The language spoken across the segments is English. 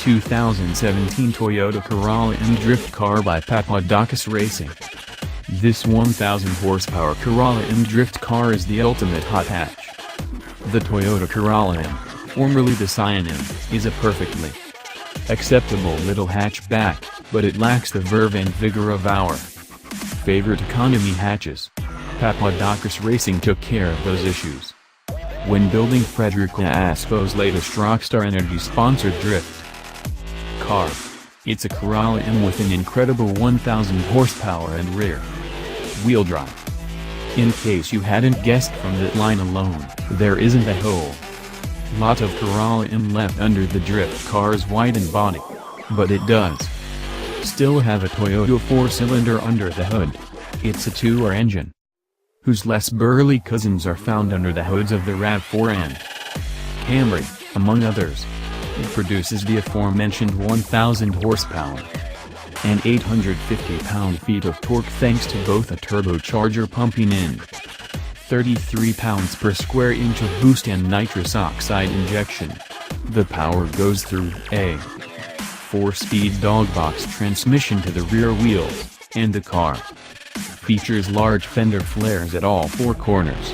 2017 Toyota Corolla M drift car by Papadakis Racing. This 1000 horsepower Corolla M drift car is the ultimate hot hatch. The Toyota Corolla M, formerly the Scion M, is a perfectly acceptable little hatchback, but it lacks the verve and vigor of our favorite economy hatches. Papadakis Racing took care of those issues when building Frederica Aspo's latest Rockstar Energy sponsored drift car. It's a Corolla M with an incredible 1000 horsepower and rear wheel drive. In case you hadn't guessed from that line alone, there isn't a whole lot of Corolla M left under the drift car's widened body. But it does still have a Toyota 4-cylinder under the hood. It's a 2R engine, whose less burly cousins are found under the hoods of the RAV4 and Camry, among others. It produces the aforementioned 1000 horsepower and 850 pound-feet of torque thanks to both a turbocharger pumping in 33 pounds per square inch of boost and nitrous oxide injection. The power goes through a 4-speed dogbox transmission to the rear wheels, and the car features large fender flares at all 4 corners.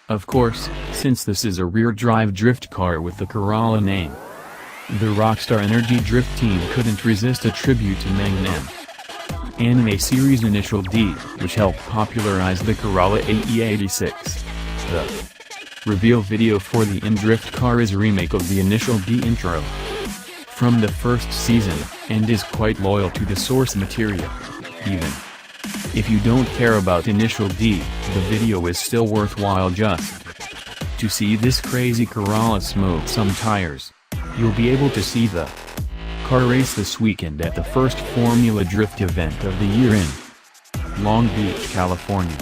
Of course, since this is a rear-drive drift car with the Corolla name, the Rockstar Energy Drift team couldn't resist a tribute to Magnum anime series Initial D, which helped popularize the Corolla AE86. The reveal video for the M drift car is a remake of the Initial D intro from the first season, and is quite loyal to the source material. Even if you don't care about Initial D, the video is still worthwhile just to see this crazy Corolla smoke some tires. You'll be able to see the car race this weekend at the first Formula Drift event of the year in Long Beach, California.